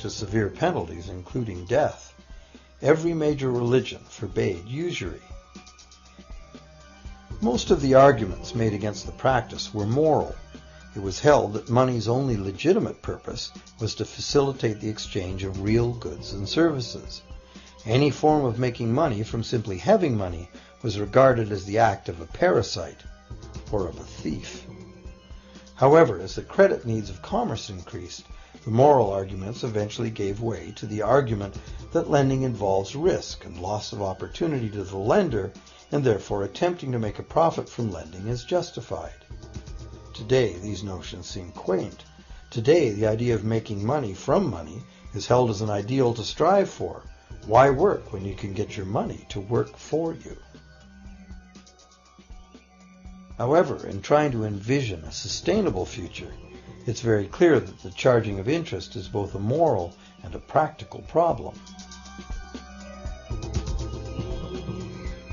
to severe penalties, including death. Every major religion forbade usury. Most of the arguments made against the practice were moral. It was held that money's only legitimate purpose was to facilitate the exchange of real goods and services. Any form of making money from simply having money was regarded as the act of a parasite or of a thief. However, as the credit needs of commerce increased, the moral arguments eventually gave way to the argument that lending involves risk and loss of opportunity to the lender, and therefore attempting to make a profit from lending is justified. Today, these notions seem quaint. Today, the idea of making money from money is held as an ideal to strive for. Why work when you can get your money to work for you? However, in trying to envision a sustainable future, it's very clear that the charging of interest is both a moral and a practical problem.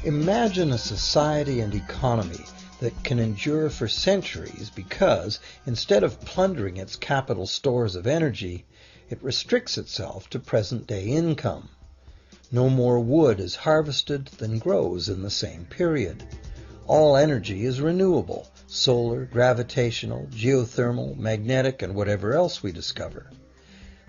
Imagine a society and economy that can endure for centuries because, instead of plundering its capital stores of energy, it restricts itself to present-day income. No more wood is harvested than grows in the same period. All energy is renewable: solar, gravitational, geothermal, magnetic, and whatever else we discover.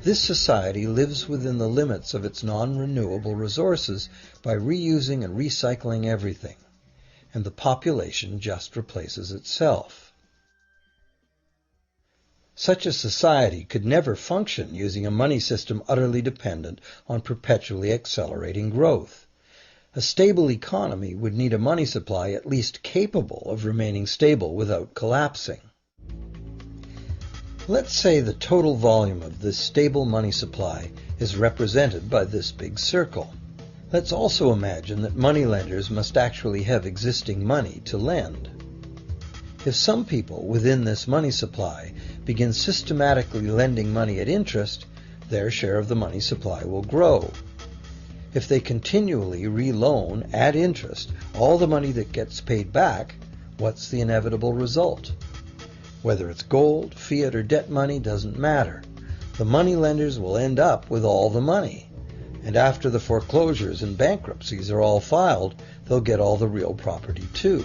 This society lives within the limits of its non-renewable resources by reusing and recycling everything, and the population just replaces itself. Such a society could never function using a money system utterly dependent on perpetually accelerating growth. A stable economy would need a money supply at least capable of remaining stable without collapsing. Let's say the total volume of this stable money supply is represented by this big circle. Let's also imagine that moneylenders must actually have existing money to lend. If some people within this money supply begin systematically lending money at interest, their share of the money supply will grow. If they continually re-loan at interest all the money that gets paid back, what's the inevitable result? Whether it's gold, fiat, or debt money doesn't matter. The moneylenders will end up with all the money. And after the foreclosures and bankruptcies are all filed, they'll get all the real property too.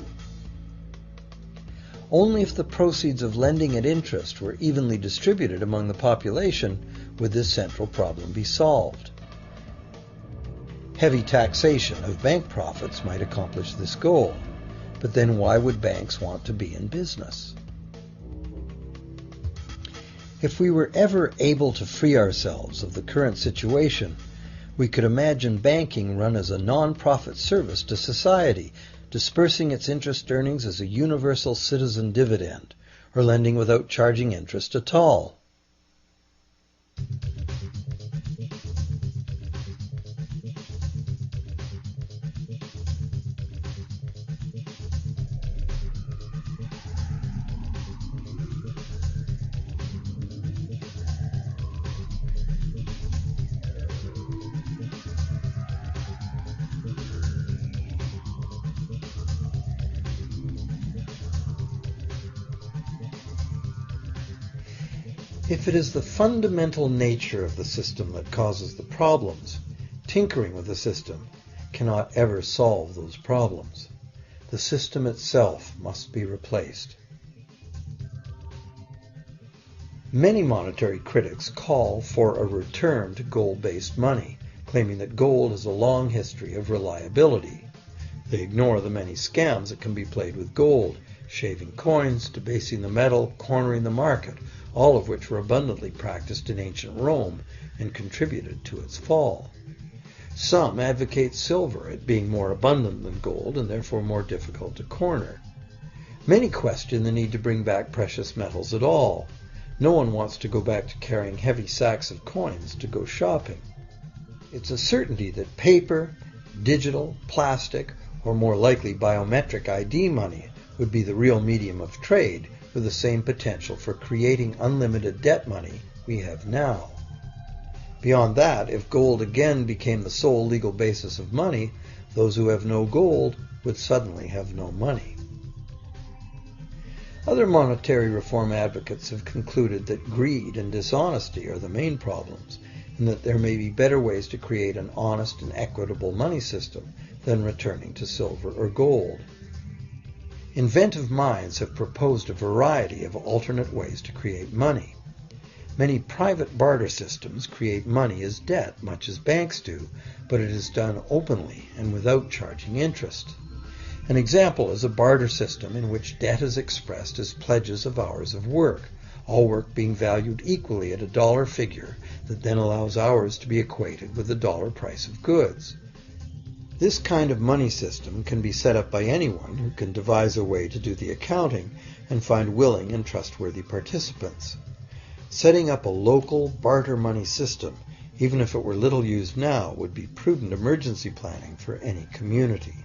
Only if the proceeds of lending at interest were evenly distributed among the population would this central problem be solved. Heavy taxation of bank profits might accomplish this goal, but then why would banks want to be in business? If we were ever able to free ourselves of the current situation, we could imagine banking run as a non-profit service to society, dispersing its interest earnings as a universal citizen dividend, or lending without charging interest at all. If it is the fundamental nature of the system that causes the problems, tinkering with the system cannot ever solve those problems. The system itself must be replaced. Many monetary critics call for a return to gold-based money, claiming that gold has a long history of reliability. They ignore the many scams that can be played with gold: shaving coins, debasing the metal, cornering the market, all of which were abundantly practiced in ancient Rome and contributed to its fall. Some advocate silver, it being more abundant than gold and therefore more difficult to corner. Many question the need to bring back precious metals at all. No one wants to go back to carrying heavy sacks of coins to go shopping. It's a certainty that paper, digital, plastic, or more likely biometric ID money would be the real medium of trade, with the same potential for creating unlimited debt money we have now. Beyond that, if gold again became the sole legal basis of money, those who have no gold would suddenly have no money. Other monetary reform advocates have concluded that greed and dishonesty are the main problems, and that there may be better ways to create an honest and equitable money system than returning to silver or gold. Inventive minds have proposed a variety of alternate ways to create money. Many private barter systems create money as debt, much as banks do, but it is done openly and without charging interest. An example is a barter system in which debt is expressed as pledges of hours of work, all work being valued equally at a dollar figure that then allows hours to be equated with the dollar price of goods. This kind of money system can be set up by anyone who can devise a way to do the accounting and find willing and trustworthy participants. Setting up a local barter money system, even if it were little used now, would be prudent emergency planning for any community.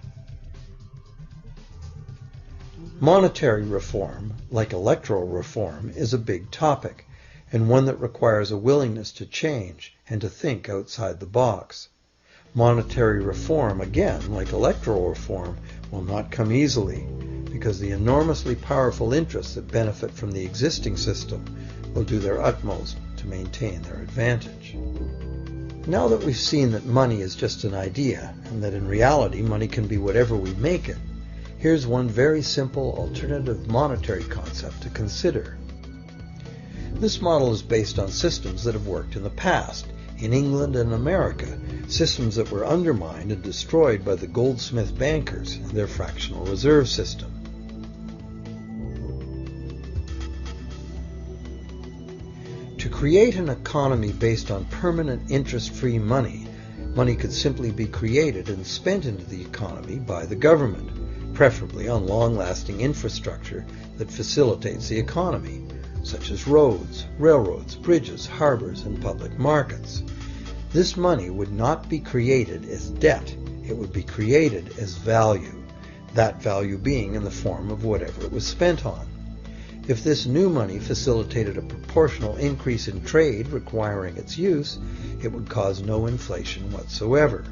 Monetary reform, like electoral reform, is a big topic, and one that requires a willingness to change and to think outside the box. Monetary reform, again, like electoral reform, will not come easily, because the enormously powerful interests that benefit from the existing system will do their utmost to maintain their advantage. Now that we've seen that money is just an idea, and that in reality money can be whatever we make it, here's one very simple alternative monetary concept to consider. This model is based on systems that have worked in the past, in England and America, systems that were undermined and destroyed by the goldsmith bankers and their fractional reserve system. To create an economy based on permanent interest-free money, money could simply be created and spent into the economy by the government, preferably on long-lasting infrastructure that facilitates the economy, such as roads, railroads, bridges, harbors, and public markets. This money would not be created as debt, it would be created as value, that value being in the form of whatever it was spent on. If this new money facilitated a proportional increase in trade requiring its use, it would cause no inflation whatsoever.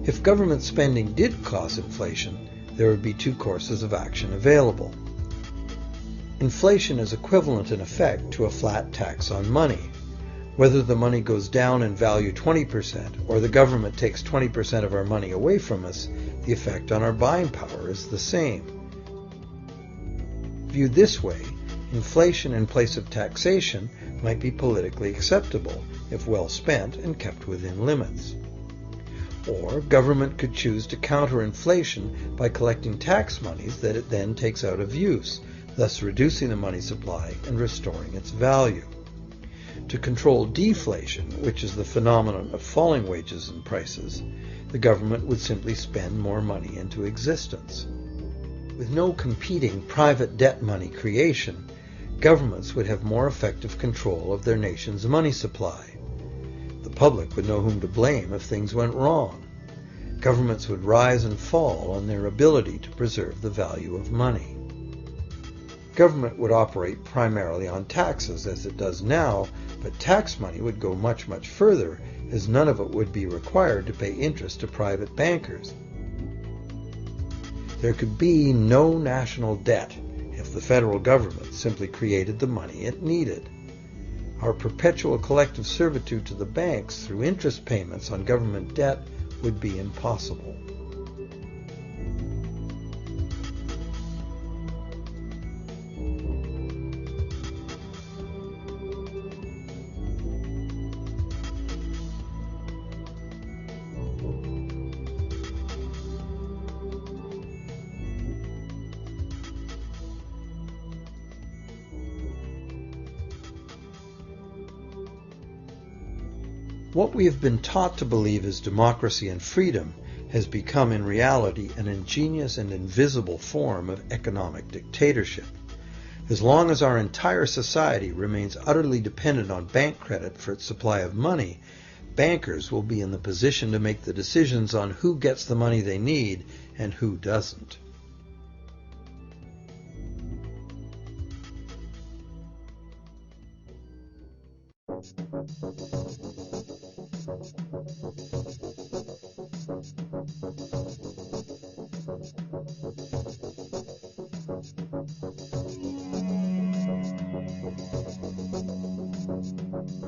If government spending did cause inflation, there would be two courses of action available. Inflation is equivalent in effect to a flat tax on money. Whether the money goes down in value 20% or the government takes 20% of our money away from us, the effect on our buying power is the same. Viewed this way, inflation in place of taxation might be politically acceptable if well spent and kept within limits. Or government could choose to counter inflation by collecting tax monies that it then takes out of use, thus reducing the money supply and restoring its value. To control deflation, which is the phenomenon of falling wages and prices, the government would simply spend more money into existence. With no competing private debt money creation, governments would have more effective control of their nation's money supply. The public would know whom to blame if things went wrong. Governments would rise and fall on their ability to preserve the value of money. Government would operate primarily on taxes, as it does now, but tax money would go much, much further, as none of it would be required to pay interest to private bankers. There could be no national debt if the federal government simply created the money it needed. Our perpetual collective servitude to the banks through interest payments on government debt would be impossible. What we have been taught to believe as democracy and freedom has become in reality an ingenious and invisible form of economic dictatorship. As long as our entire society remains utterly dependent on bank credit for its supply of money, bankers will be in the position to make the decisions on who gets the money they need and who doesn't.